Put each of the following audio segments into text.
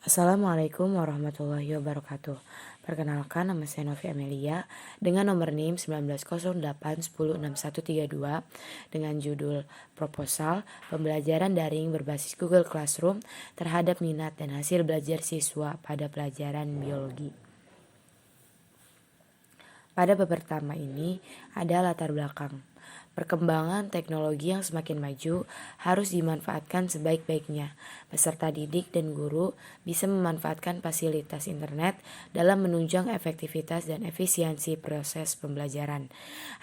Assalamualaikum warahmatullahi wabarakatuh. Perkenalkan, nama saya Novi Amelia dengan nomor NIM 1908106132 dengan judul Proposal Pembelajaran Daring Berbasis Google Classroom terhadap minat dan hasil belajar siswa pada pelajaran biologi. Pada bab pertama ini ada latar belakang. Perkembangan teknologi yang semakin maju harus dimanfaatkan sebaik-baiknya. Peserta didik dan guru bisa memanfaatkan fasilitas internet dalam menunjang efektivitas dan efisiensi proses pembelajaran.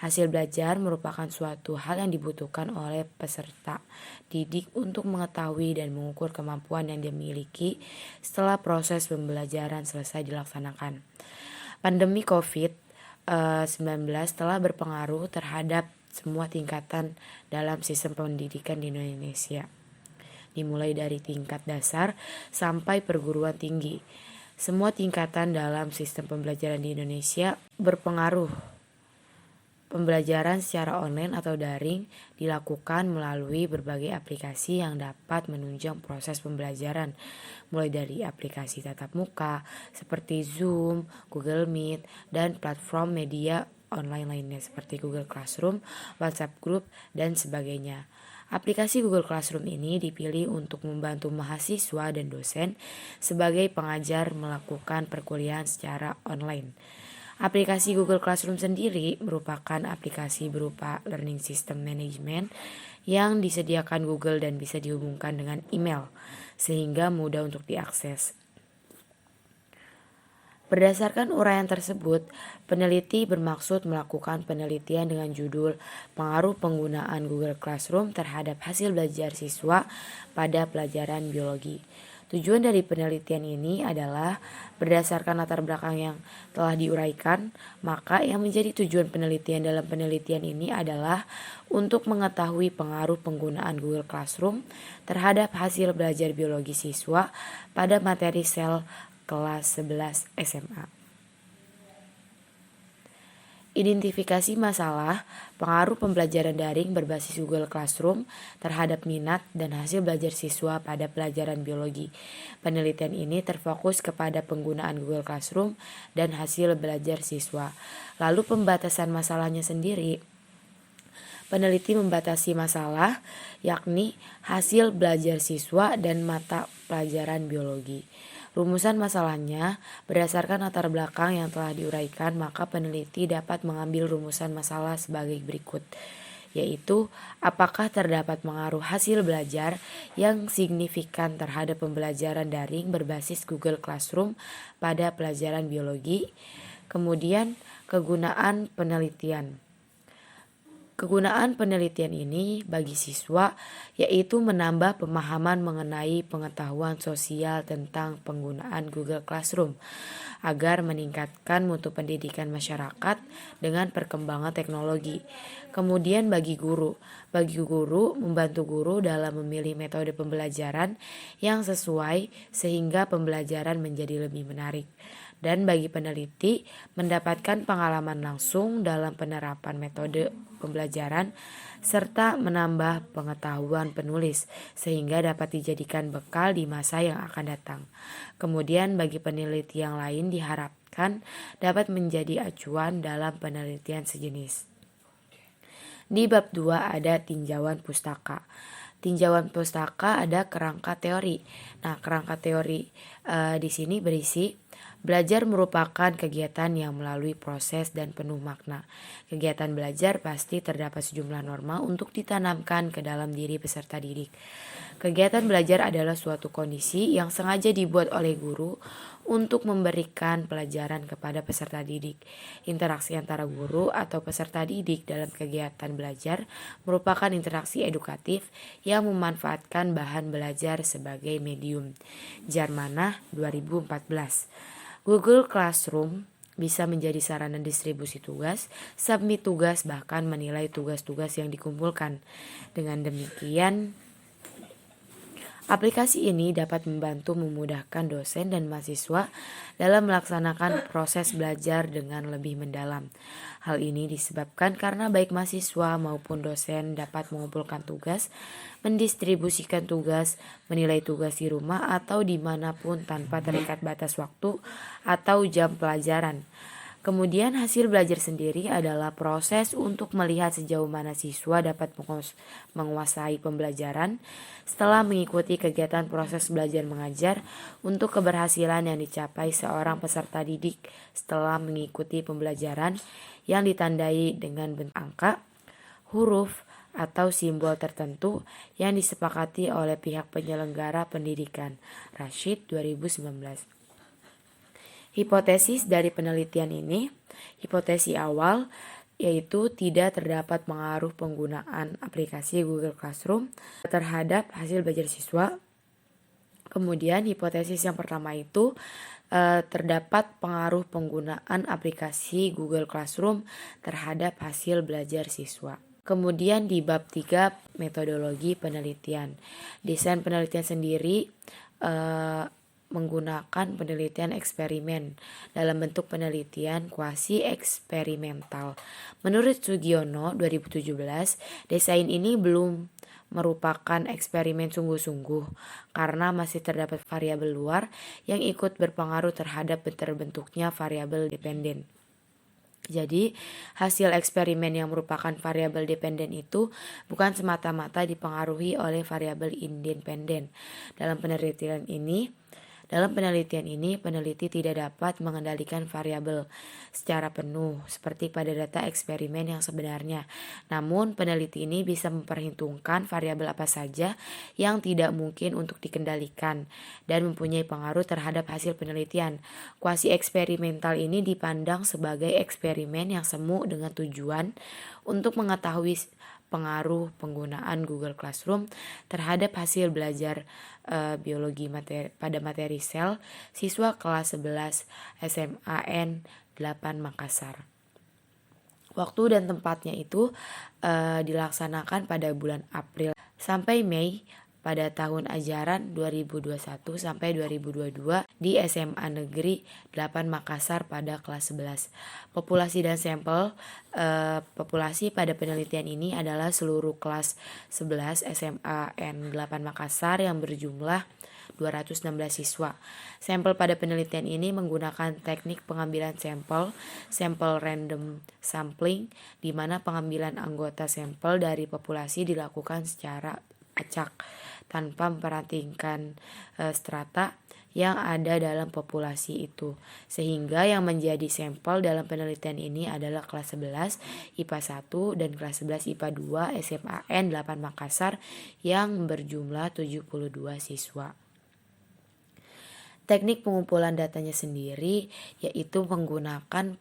Hasil belajar merupakan suatu hal yang dibutuhkan oleh peserta didik untuk mengetahui dan mengukur kemampuan yang dimiliki setelah proses pembelajaran selesai dilaksanakan. Pandemi COVID-19 telah berpengaruh terhadap semua tingkatan dalam sistem pendidikan di Indonesia, dimulai dari tingkat dasar sampai perguruan tinggi. Semua tingkatan dalam sistem pembelajaran di Indonesia berpengaruh. Pembelajaran secara online atau daring dilakukan melalui berbagai aplikasi yang dapat menunjang proses pembelajaran, mulai dari aplikasi tatap muka seperti Zoom, Google Meet, dan platform media online lainnya seperti Google Classroom, WhatsApp Group, dan sebagainya. Aplikasi Google Classroom ini dipilih untuk membantu mahasiswa dan dosen sebagai pengajar melakukan perkuliahan secara online. Aplikasi Google Classroom sendiri merupakan aplikasi berupa learning system management yang disediakan Google dan bisa dihubungkan dengan email, sehingga mudah untuk diakses. Berdasarkan uraian tersebut, peneliti bermaksud melakukan penelitian dengan judul Pengaruh Penggunaan Google Classroom terhadap hasil belajar siswa pada pelajaran biologi. Tujuan dari penelitian ini adalah berdasarkan latar belakang yang telah diuraikan, maka yang menjadi tujuan penelitian dalam penelitian ini adalah untuk mengetahui pengaruh penggunaan Google Classroom terhadap hasil belajar biologi siswa pada materi sel kelas 11 SMA. Identifikasi masalah pengaruh pembelajaran daring berbasis Google Classroom terhadap minat dan hasil belajar siswa pada pelajaran biologi. Penelitian ini terfokus kepada penggunaan Google Classroom dan hasil belajar siswa. Lalu pembatasan masalahnya sendiri. Peneliti membatasi masalah yakni hasil belajar siswa dan mata pelajaran biologi. Rumusan masalahnya berdasarkan latar belakang yang telah diuraikan, maka peneliti dapat mengambil rumusan masalah sebagai berikut, yaitu apakah terdapat pengaruh hasil belajar yang signifikan terhadap pembelajaran daring berbasis Google Classroom pada pelajaran biologi. Kemudian kegunaan penelitian. Kegunaan penelitian ini bagi siswa yaitu menambah pemahaman mengenai pengetahuan sosial tentang penggunaan Google Classroom agar meningkatkan mutu pendidikan masyarakat dengan perkembangan teknologi. Kemudian bagi guru membantu guru dalam memilih metode pembelajaran yang sesuai sehingga pembelajaran menjadi lebih menarik. Dan bagi peneliti mendapatkan pengalaman langsung dalam penerapan metode pembelajaran serta menambah pengetahuan penulis sehingga dapat dijadikan bekal di masa yang akan datang. Kemudian bagi peneliti yang lain diharapkan dapat menjadi acuan dalam penelitian sejenis. Di bab 2 ada tinjauan pustaka. Tinjauan pustaka ada kerangka teori. Nah, kerangka teori di sini berisi belajar merupakan kegiatan yang melalui proses dan penuh makna. Kegiatan belajar pasti terdapat sejumlah norma untuk ditanamkan ke dalam diri peserta didik. Kegiatan belajar adalah suatu kondisi yang sengaja dibuat oleh guru untuk memberikan pelajaran kepada peserta didik. Interaksi antara guru atau peserta didik dalam kegiatan belajar merupakan interaksi edukatif yang memanfaatkan bahan belajar sebagai medium. Jarmanah 2014. Google Classroom bisa menjadi sarana distribusi tugas, submit tugas, bahkan menilai tugas-tugas yang dikumpulkan. Dengan demikian, Aplikasi ini dapat membantu memudahkan dosen dan mahasiswa dalam melaksanakan proses belajar dengan lebih mendalam. Hal ini disebabkan karena baik mahasiswa maupun dosen dapat mengumpulkan tugas, mendistribusikan tugas, menilai tugas di rumah atau dimanapun tanpa terikat batas waktu atau jam pelajaran. Kemudian hasil belajar sendiri adalah proses untuk melihat sejauh mana siswa dapat menguasai pembelajaran setelah mengikuti kegiatan proses belajar mengajar untuk keberhasilan yang dicapai seorang peserta didik setelah mengikuti pembelajaran yang ditandai dengan bentuk angka, huruf, atau simbol tertentu yang disepakati oleh pihak penyelenggara pendidikan. Rashid 2019. Hipotesis dari penelitian ini, hipotesis awal yaitu tidak terdapat pengaruh penggunaan aplikasi Google Classroom terhadap hasil belajar siswa. Kemudian hipotesis yang pertama itu terdapat pengaruh penggunaan aplikasi Google Classroom terhadap hasil belajar siswa. Kemudian di bab 3 metodologi penelitian. Desain penelitian sendiri menggunakan penelitian eksperimen dalam bentuk penelitian kuasi eksperimental. Menurut Sugiono 2017, desain ini belum merupakan eksperimen sungguh-sungguh karena masih terdapat variabel luar yang ikut berpengaruh terhadap terbentuknya variabel dependen. Jadi, hasil eksperimen yang merupakan variabel dependen itu bukan semata-mata dipengaruhi oleh variabel independen. Dalam penelitian ini, peneliti tidak dapat mengendalikan variabel secara penuh seperti pada data eksperimen yang sebenarnya. Namun, peneliti ini bisa memperhitungkan variabel apa saja yang tidak mungkin untuk dikendalikan dan mempunyai pengaruh terhadap hasil penelitian. Kuasi eksperimental ini dipandang sebagai eksperimen yang semu dengan tujuan untuk mengetahui pengaruh penggunaan Google Classroom terhadap hasil belajar biologi pada materi sel siswa kelas 11 SMAN 8 Makassar. Waktu dan tempatnya itu dilaksanakan pada bulan April sampai Mei pada tahun ajaran 2021 sampai 2022 di SMA Negeri 8 Makassar pada kelas 11. Populasi dan sampel populasi pada penelitian ini adalah seluruh kelas 11 SMA N8 Makassar yang berjumlah 216 siswa. Sampel pada penelitian ini menggunakan teknik pengambilan sampel random sampling, di mana pengambilan anggota sampel dari populasi dilakukan secara acak tanpa memperhatikan strata yang ada dalam populasi itu, sehingga yang menjadi sampel dalam penelitian ini adalah kelas 11 IPA 1 dan kelas 11 IPA 2 SMAN 8 Makassar yang berjumlah 72 siswa. Teknik pengumpulan datanya sendiri yaitu menggunakan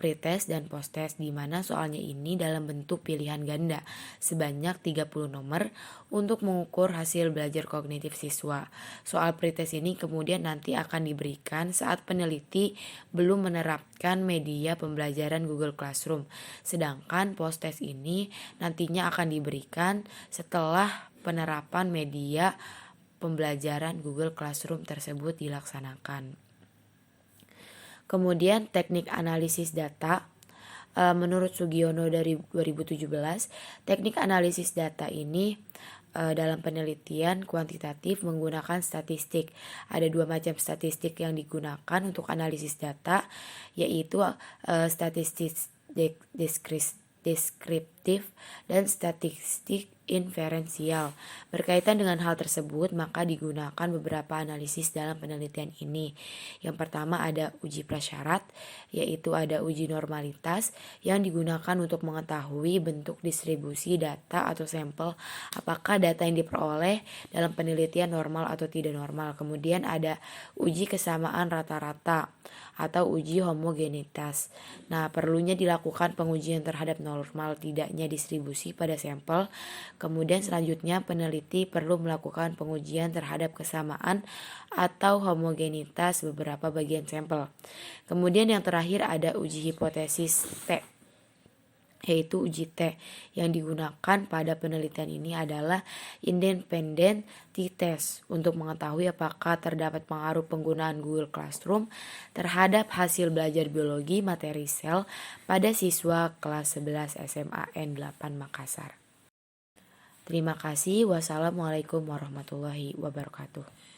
pretest dan posttest, di mana soalnya ini dalam bentuk pilihan ganda sebanyak 30 nomor untuk mengukur hasil belajar kognitif siswa. Soal pretest ini kemudian nanti akan diberikan saat peneliti belum menerapkan media pembelajaran Google Classroom. Sedangkan posttest ini nantinya akan diberikan setelah penerapan media pembelajaran Google Classroom tersebut dilaksanakan. Kemudian teknik analisis data. Menurut Sugiono dari 2017, teknik analisis data ini dalam penelitian kuantitatif menggunakan statistik. Ada dua macam statistik yang digunakan untuk analisis data, yaitu statistik deskriptif dan statistik inferensial. Berkaitan dengan hal tersebut, maka digunakan beberapa analisis dalam penelitian ini. Yang pertama ada uji prasyarat, yaitu ada uji normalitas yang digunakan untuk mengetahui bentuk distribusi data atau sampel, apakah data yang diperoleh dalam penelitian normal atau tidak normal. Kemudian ada uji kesamaan rata-rata atau uji homogenitas. Nah, perlunya dilakukan pengujian terhadap normal tidaknya distribusi pada sampel. Kemudian selanjutnya peneliti perlu melakukan pengujian terhadap kesamaan atau homogenitas beberapa bagian sampel. Kemudian yang terakhir ada uji hipotesis T. yaitu uji T. Yang digunakan pada penelitian ini adalah independent t-test untuk mengetahui apakah terdapat pengaruh penggunaan Google Classroom terhadap hasil belajar biologi materi sel pada siswa kelas 11 SMA N8 Makassar. Terima kasih. Wassalamualaikum warahmatullahi wabarakatuh.